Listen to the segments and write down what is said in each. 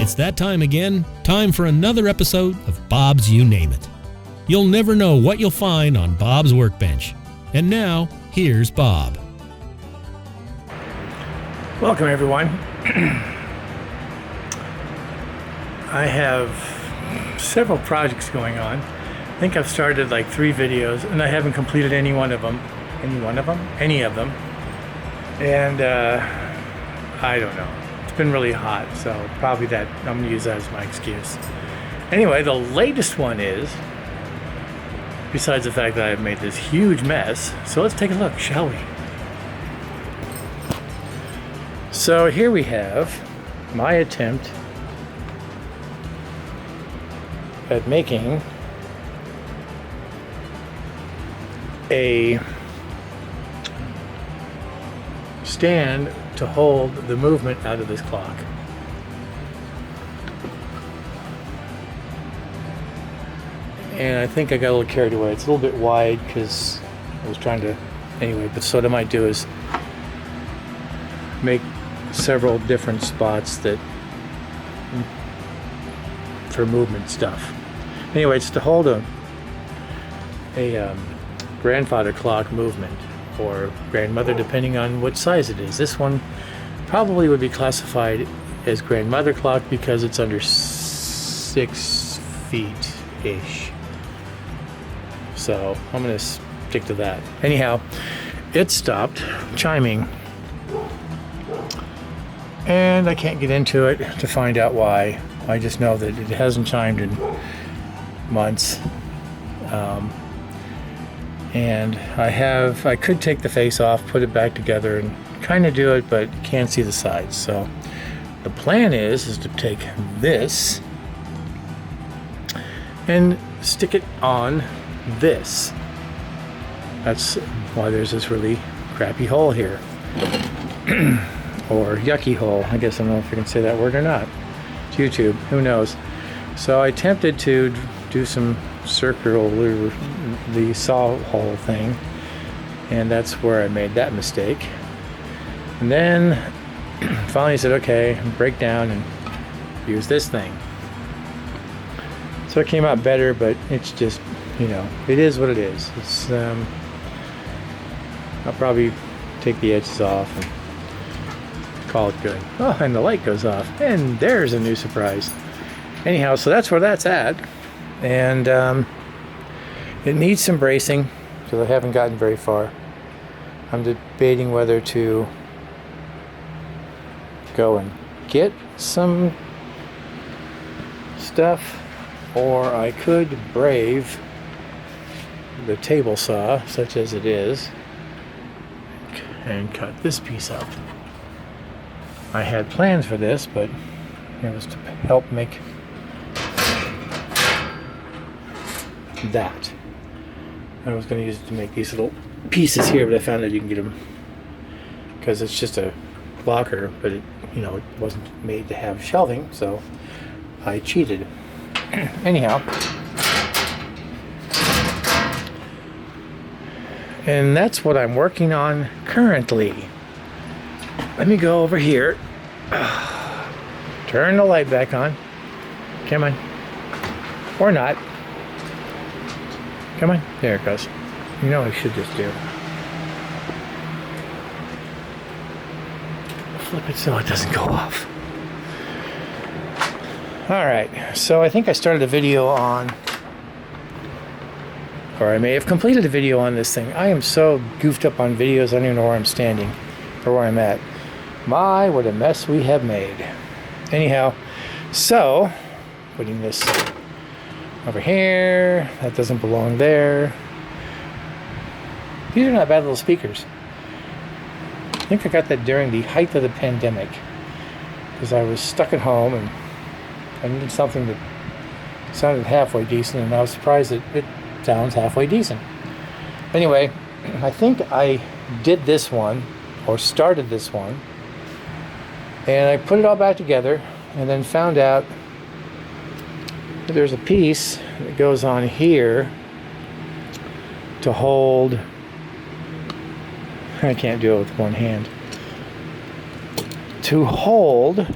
It's that time again, time for another episode of Bob's You Name It. You'll never know what you'll find on Bob's workbench. And now, here's Bob. Welcome, everyone. I have several projects going on. I think I've started like 3 videos, and I haven't completed any of them. And I don't know. It's been really hot, so probably that I'm gonna use that as my excuse. Anyway, the latest one is, besides the fact that I've made this huge mess, so let's take a look, shall we? So here we have my attempt at making a stand to hold the movement out of this clock. And I think I got a little carried away. It's a little bit wide because I was trying to, anyway, but so what I might do is make several different spots that for movement stuff. Anyway, it's to hold a grandfather clock movement, or grandmother, depending on what size it is. This one probably would be classified as grandmother clock because it's under 6 feet-ish. So I'm gonna stick to that. Anyhow, it stopped chiming, and I can't get into it to find out why. I just know that it hasn't chimed in months. And I could take the face off, put it back together, and kind of do it, but can't see the sides. So the plan is to take this and stick it on this. That's why there's this really crappy hole here. Or yucky hole. I guess I don't know if you can say that word or not. It's YouTube, who knows. So I attempted to do some circular, the saw hole thing, and that's where I made that mistake. And then finally said, okay, break down and use this thing. So it came out better, but it's just, it is what it is. It's I'll probably take the edges off and call it good. Oh, and the light goes off, and there's a new surprise. Anyhow, so that's where that's at. And it needs some bracing because I haven't gotten very far. I'm debating whether to go and get some stuff, or I could brave the table saw, such as it is, and cut this piece up. I had plans for this, but it was to help make that. I was going to use it to make these little pieces here, but I found that you can get them because it's just a blocker, but it wasn't made to have shelving, so I cheated. Anyhow, and that's what I'm working on currently. Let me go over here. Turn the light back on. Come on. Or not. Come on. There it goes. I should just do. Flip it so it doesn't go off. Alright. So I think I started a video on, or I may have completed a video on this thing. I am so goofed up on videos, I don't even know where I'm standing or where I'm at. My, what a mess we have made. Anyhow, so putting this over here, that doesn't belong there. These are not bad little speakers. I think I got that during the height of the pandemic because I was stuck at home and I needed something that sounded halfway decent, and I was surprised that it sounds halfway decent. Anyway, I think I did this one, or started this one, and I put it all back together and then found out that there's a piece that goes on here to hold, I can't do it with one hand, to hold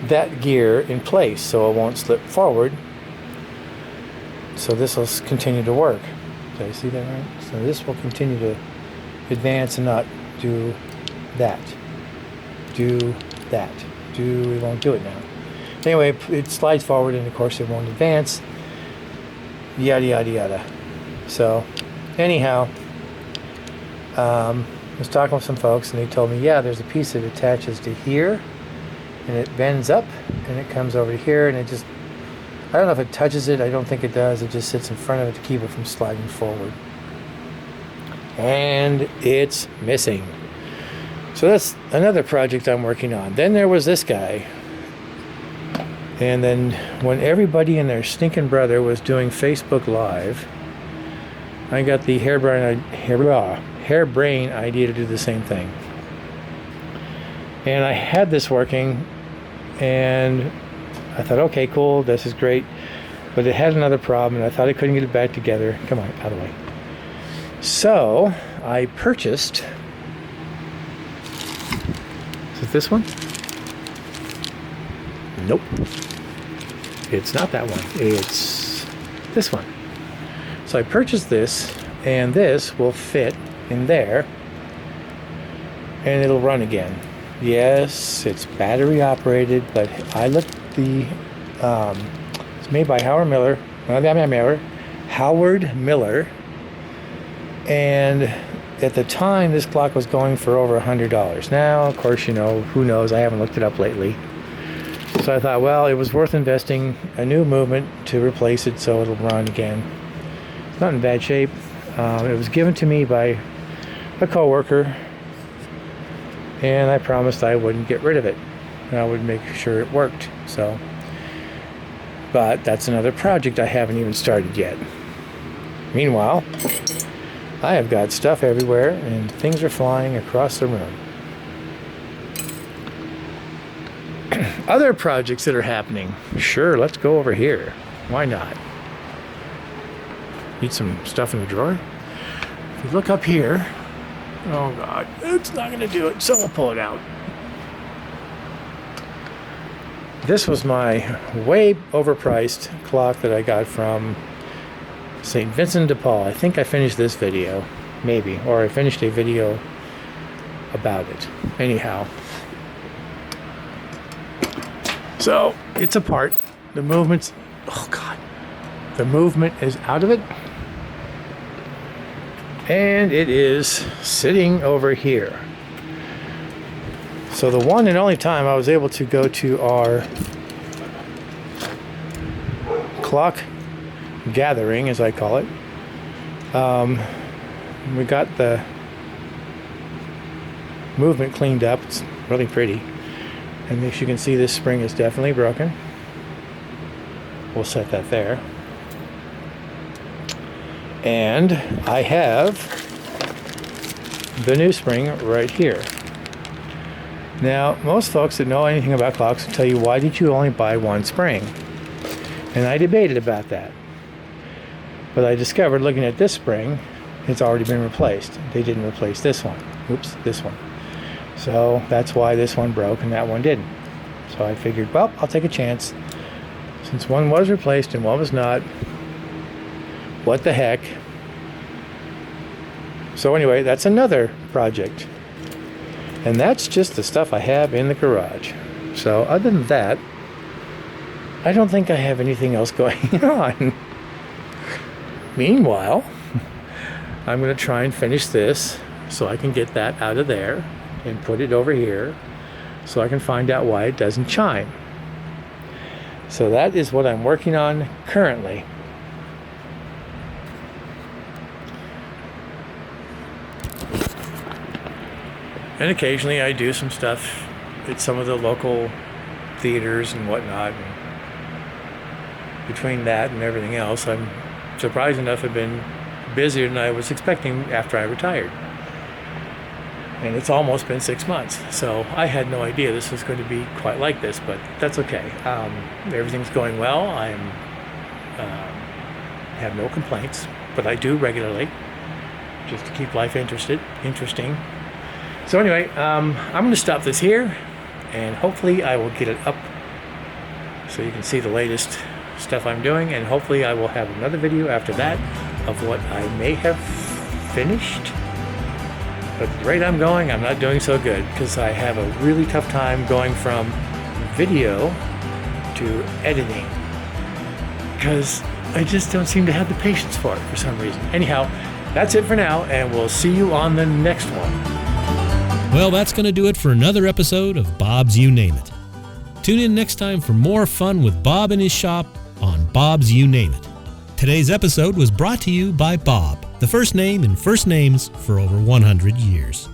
that gear in place so it won't slip forward. So this will continue to work. Did I see that right? So this will continue to advance and not do that. Do that. We won't do it now. Anyway, it slides forward and of course it won't advance. Yada yada yada. So anyhow, I was talking with some folks and they told me, yeah, there's a piece that attaches to here and it bends up and it comes over to here and it just, I don't know if it touches it. I don't think it does. It just sits in front of it to keep it from sliding forward. And it's missing. So that's another project I'm working on. Then there was this guy. And then when everybody and their stinking brother was doing Facebook Live, I got the harebrained idea to do the same thing. And I had this working, and I thought, okay, cool, this is great. But it had another problem, and I thought I couldn't get it back together. Come on, out of the way. So I purchased, is it this one? Nope. It's not that one. It's this one. So I purchased this, and this will fit in there, and it'll run again. Yes, it's battery operated, but I looked the, it's made by Howard Miller, and at the time this clock was going for over $100. Now, of course, you know, who knows, I haven't looked it up lately. So I thought, well, it was worth investing a new movement to replace it so it'll run again. It's not in bad shape. It was given to me by a coworker, and I promised I wouldn't get rid of it. And I would make sure it worked. So, but that's another project I haven't even started yet. Meanwhile, I have got stuff everywhere, and things are flying across the room. Other projects that are happening. Sure, let's go over here. Why not? Need some stuff in the drawer? If you look up here, oh God, it's not going to do it, so we'll pull it out. This was my way overpriced clock that I got from St. Vincent de Paul. I think I finished this video, maybe, or I finished a video about it. Anyhow. So, it's apart. The movement's, oh God, the movement is out of it. And it is sitting over here. So the one and only time I was able to go to our clock gathering, as I call it, we got the movement cleaned up. It's really pretty. And as you can see, this spring is definitely broken. We'll set that there. And I have the new spring right here. Now, most folks that know anything about clocks will tell you, why did you only buy one spring? And I debated about that. But I discovered, looking at this spring, it's already been replaced. They didn't replace this one. Oops, this one. So that's why this one broke and that one didn't. So I figured, well, I'll take a chance. Since one was replaced and one was not, what the heck? So anyway, that's another project. And that's just the stuff I have in the garage. So other than that, I don't think I have anything else going on. Meanwhile, I'm going to try and finish this so I can get that out of there and put it over here so I can find out why it doesn't chime. So that is what I'm working on currently. And occasionally I do some stuff at some of the local theaters and whatnot. And between that and everything else, I'm surprised enough have been busier than I was expecting after I retired. And it's almost been 6 months. So I had no idea this was going to be quite like this, but that's okay. Everything's going well. I have no complaints, but I do regularly, just to keep life interesting. So anyway, I'm going to stop this here, and hopefully I will get it up so you can see the latest stuff I'm doing, and hopefully I will have another video after that of what I may have finished. But at the rate I'm going, I'm not doing so good because I have a really tough time going from video to editing because I just don't seem to have the patience for it for some reason. Anyhow, that's it for now, and we'll see you on the next one. Well, that's going to do it for another episode of Bob's You Name It. Tune in next time for more fun with Bob and his shop on Bob's You Name It. Today's episode was brought to you by Bob, the first name in First Names for over 100 years.